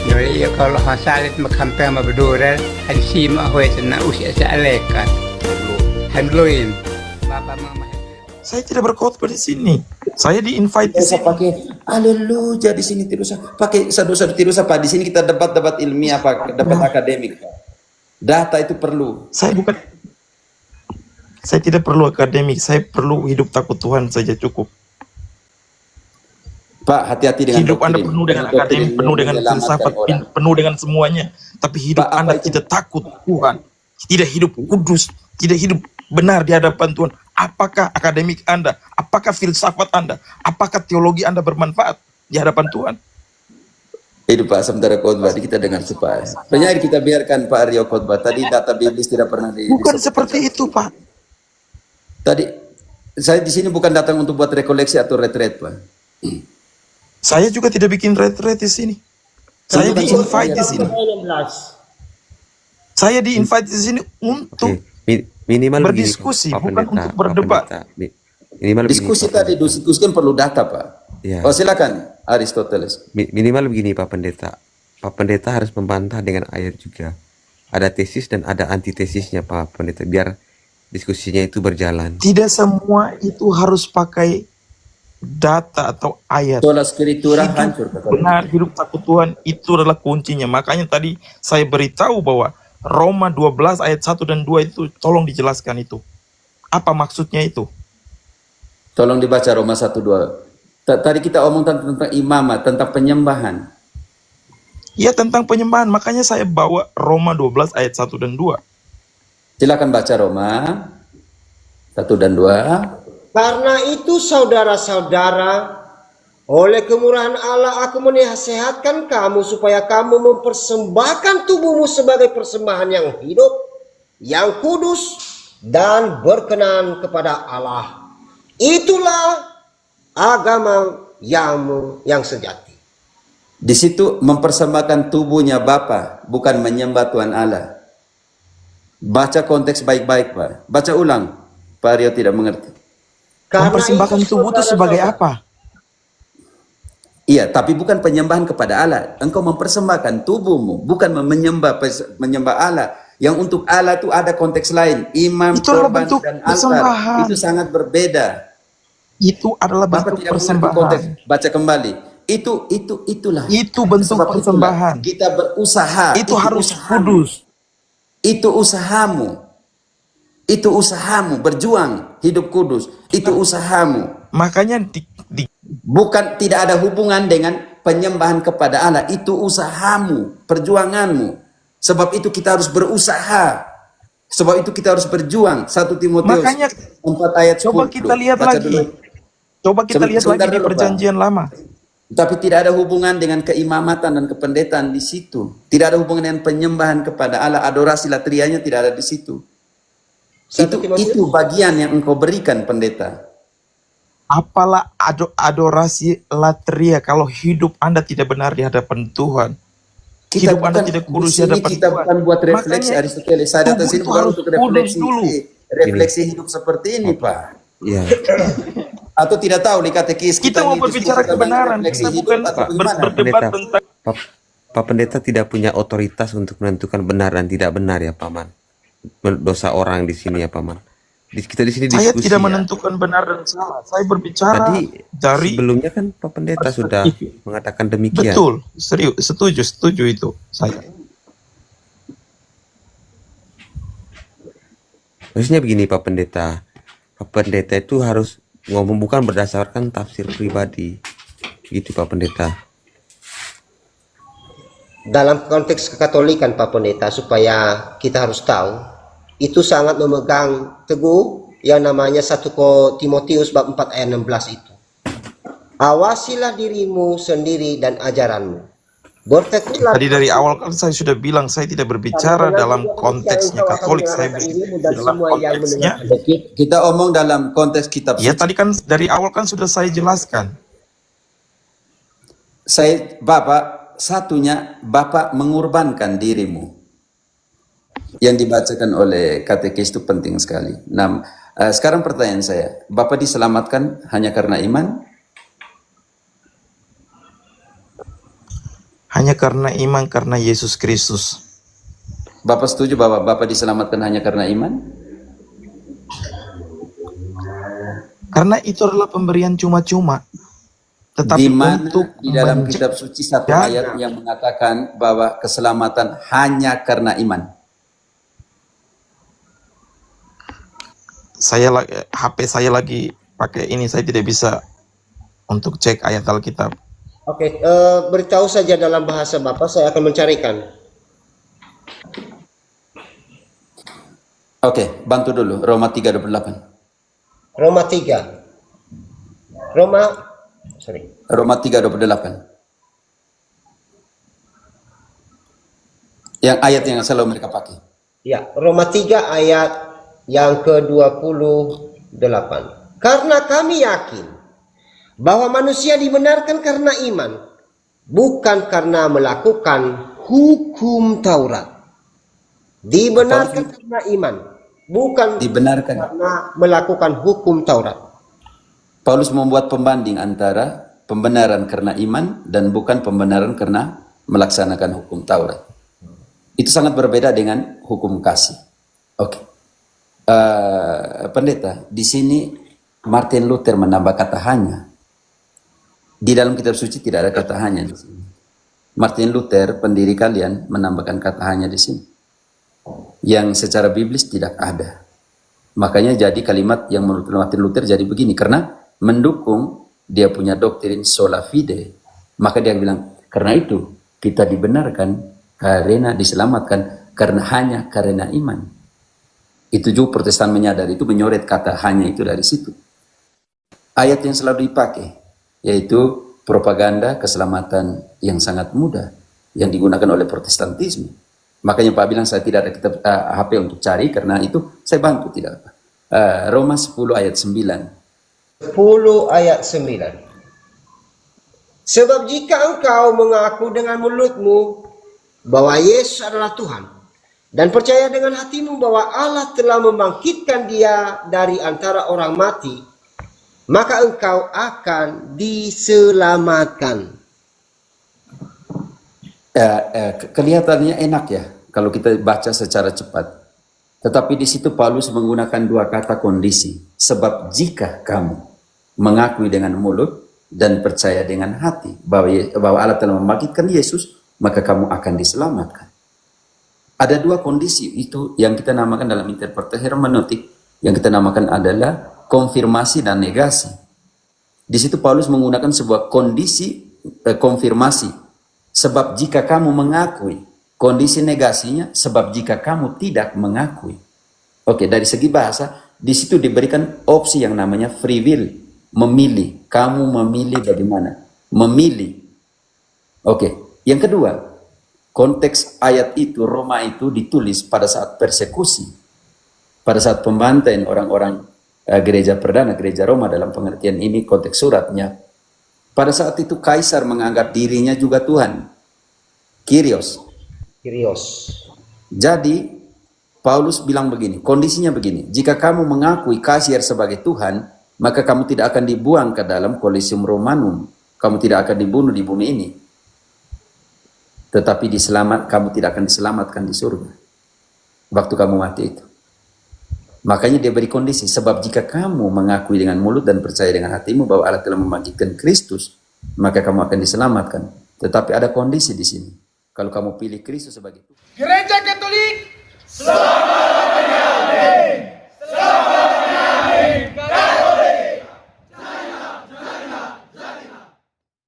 Jadi kalau hasalit makampeng ma bedurel hadisi ma hoy na usia alekan. Handluin. Bapak mama. Saya tidak berkhotbah di sini. Saya di-invite di Saya sini. pakai haleluya di sini tidak usah pakai satu-satu, tidak usah Pak. Di sini kita debat-debat ilmiah Pak, debat akademik Pak. Data itu perlu. Saya tidak perlu akademik, saya perlu hidup takut Tuhan saja cukup. Pak, hati-hati dengan Hidup Anda doktrin. penuh dengan Doktrin akademik, penuh dengan menyelamatkan filsafat, orang. penuh dengan semuanya. Tapi hidup Pak, apa Anda itu? tidak takut Tuhan. Tidak hidup kudus, tidak hidup benar di hadapan Tuhan. Apakah akademik Anda? Apakah filsafat Anda? Apakah teologi Anda bermanfaat di hadapan Tuhan? Itu Pak, sementara khotbah kita dengar supaya. Penyair kita biarkan Pak Aryo khotbah. Tadi data biblis tidak pernah Bukan disebutkan. seperti itu, Pak. Tadi saya di sini bukan datang untuk buat rekoleksi atau retret Pak. Saya juga tidak bikin retret di sini. Saya di-invite di sini. Saya di-invite di sini untuk minimal berdiskusi, begini, Pak bukan Pendeta, untuk Pak berdebat. Pendeta. Minimal Diskusi begini, tadi, diskusi kan perlu data Pak. Ya. Oh silakan Aristoteles. Minimal begini Pak Pendeta. Pak Pendeta harus membantah dengan ayat juga. Ada tesis dan ada antitesisnya Pak Pendeta, biar diskusinya itu berjalan. Tidak semua itu harus pakai data atau ayat. Sola Scriptura Hidup hancur kata dia. benar, hidup takut Tuhan itu adalah kuncinya. Makanya tadi saya beritahu bahwa Roma 12 ayat 1 dan 2 itu tolong dijelaskan itu. Apa maksudnya itu? Tolong dibaca Roma 1:2. Tadi kita omong tentang imamat, tentang penyembahan. Ya tentang penyembahan, makanya saya bawa Roma 12 ayat 1 dan 2. Silakan baca Roma 1 dan 2. Karena itu saudara-saudara, oleh kemurahan Allah aku menasihatkan kamu supaya kamu mempersembahkan tubuhmu sebagai persembahan yang hidup, yang kudus, dan berkenan kepada Allah. Itulah agama yang sejati. Di situ mempersembahkan tubuhnya Bapa, bukan menyembah Tuhan Allah. Baca konteks baik-baik Pak. Baca ulang. Pak Rio tidak mengerti. Mempersembahkan tubuh itu sebagai apa? Iya, tapi bukan penyembahan kepada Allah. Engkau mempersembahkan tubuhmu, bukan menyembah Allah. Yang untuk Allah itu ada konteks lain. Imam, Itu adalah korban, bentuk dan persembahan. altar. Itu sangat berbeda. Itu adalah Bapak bentuk tidak mengerti konteks. persembahan. Baca kembali. Itulah. Itu bentuk Sebab itulah persembahan. kita berusaha. Itu harus usahamu. kudus. Itu usahamu. Itu usahamu berjuang hidup kudus. Itu usahamu. Makanya Bukan, tidak ada hubungan dengan penyembahan kepada Allah. Itu usahamu, perjuanganmu. Sebab itu kita harus berusaha. Sebab itu kita harus berjuang. 1 Timotius Makanya 4 ayat 10. coba kita lihat Baca lagi. dulu. Coba kita lihat Sebentar lagi di dulu, Pak. perjanjian lama. Tapi tidak ada hubungan dengan keimamatan dan kependetaan di situ. Tidak ada hubungan dengan penyembahan kepada Allah. Adorasi latrianya tidak ada di situ. Itu bagian yang engkau berikan pendeta. Apalah adorasi latria kalau hidup Anda tidak benar di hadapan Tuhan. Hidup Anda tidak kudus di hadapan kita Tuhan. bukan buat refleksi Makanya Aristoteles. Saya datang tubuh sini itu bukan harus untuk kudus refleksi dulu. refleksi hidup seperti ini, Pak. Iya. Atau tidak tahu di katekis Kita mau ini berbicara diskusi tentang kebenaran. refleksi Kita hidup bukan atau bagaimana? berdebat Pendeta. tentang Pak Pendeta tidak punya otoritas untuk menentukan benar dan tidak benar ya Paman. Dosa orang di sini ya Paman. Kita di sini saya diskusi. tidak Ya. menentukan benar dan salah. Saya berbicara Tadi dari sebelumnya kan Pak Pendeta sudah perspektif. mengatakan demikian. Betul, serius, setuju itu saya. Maksudnya begini Pak Pendeta. Pak Pendeta itu harus ngomong bukan berdasarkan tafsir pribadi. Gitu Pak Pendeta. Dalam konteks kekatolikan Pak Pendeta, supaya kita harus tahu, itu sangat memegang teguh yang namanya 1 Timotius bab 4 ayat 16 itu. Awasilah dirimu sendiri dan ajaranmu. Bertekadlah. Tadi dari awal kan saya sudah bilang saya tidak berbicara dalam konteksnya Katolik, saya berbicara dalam konteksnya. Kita omong dalam konteks kitab Ya suci. tadi kan dari awal kan sudah saya jelaskan. Bapak, satunya Bapak mengorbankan dirimu. Yang dibacakan oleh katekis itu penting sekali. Nah, sekarang pertanyaan saya, Bapak diselamatkan hanya karena iman? hanya karena iman karena Yesus Kristus. Bapak setuju bahwa Bapak diselamatkan hanya karena iman? Karena itu adalah pemberian cuma-cuma. Tetapi Di mana untuk di dalam mencegah kitab suci satu ayat yang mengatakan bahwa keselamatan hanya karena iman? HP saya lagi pakai ini, saya tidak bisa untuk cek ayat Alkitab. Oke, beritahu saja dalam bahasa Bapak, saya akan mencarikan. Oke, bantu dulu. Roma 3:28. Roma 3. Roma 3:28. Yang ayat yang selalu mereka pakai. Ya, Roma 3 ayat yang ke-28. Karena kami yakin bahwa manusia dibenarkan karena iman, bukan karena melakukan hukum Taurat. Dibenarkan karena iman, bukan Dibenarkan. karena melakukan hukum Taurat. Paulus membuat pembanding antara pembenaran karena iman dan bukan pembenaran karena melaksanakan hukum Taurat. Itu sangat berbeda dengan hukum kasih. Oke. Pendeta, di sini Martin Luther menambah kata hanya. Di dalam kitab suci tidak ada kata hanya di sini. Martin Luther, pendiri kalian, menambahkan kata hanya di sini. Yang secara biblis tidak ada. Makanya jadi kalimat yang menurut Martin Luther jadi begini, karena mendukung dia punya doktrin sola fide. Maka dia bilang, karena itu kita dibenarkan karena diselamatkan hanya karena iman. Itu juga Protestan menyadari, itu menyoret kata hanya itu dari situ. Ayat yang selalu dipakai, yaitu propaganda keselamatan yang sangat mudah, yang digunakan oleh Protestantisme. Makanya Pak bilang saya tidak ada kitab HP untuk cari, karena itu saya bantu tidak apa. Roma 10 ayat 9. 10 ayat 9. Sebab jika engkau mengaku dengan mulutmu bahwa Yesus adalah Tuhan, dan percaya dengan hatimu bahwa Allah telah membangkitkan dia dari antara orang mati, maka engkau akan diselamatkan. Kelihatannya enak ya kalau kita baca secara cepat. Tetapi di situ Paulus menggunakan dua kata kondisi. Sebab jika kamu mengakui dengan mulut dan percaya dengan hati bahwa Allah telah membangkitkan Yesus, maka kamu akan diselamatkan. Ada dua kondisi itu yang kita namakan dalam interpretasi hermeneutik, yang kita namakan adalah konfirmasi dan negasi. Di situ Paulus menggunakan sebuah kondisi konfirmasi. Sebab jika kamu mengakui, kondisi negasinya sebab jika kamu tidak mengakui. Oke, dari segi bahasa di situ diberikan opsi yang namanya free will, memilih. Kamu memilih bagaimana? Memilih. Oke, yang kedua, konteks ayat itu, Roma itu ditulis pada saat persekusi, pada saat pembantaian orang-orang gereja perdana, gereja Roma dalam pengertian ini konteks suratnya. Pada saat itu kaisar menganggap dirinya juga Tuhan, Kyrios. Jadi Paulus bilang begini, kondisinya begini, jika kamu mengakui kaisar sebagai Tuhan, maka kamu tidak akan dibuang ke dalam Colosseum Romanum, kamu tidak akan dibunuh di bumi ini. Tetapi kamu tidak akan diselamatkan di surga waktu kamu mati itu. Makanya dia beri kondisi, sebab jika kamu mengakui dengan mulut dan percaya dengan hatimu bahwa Allah telah membangkitkan Kristus, maka kamu akan diselamatkan. Tetapi ada kondisi di sini. Kalau kamu pilih Kristus sebagai Tuhan. Gereja Katolik, selamat.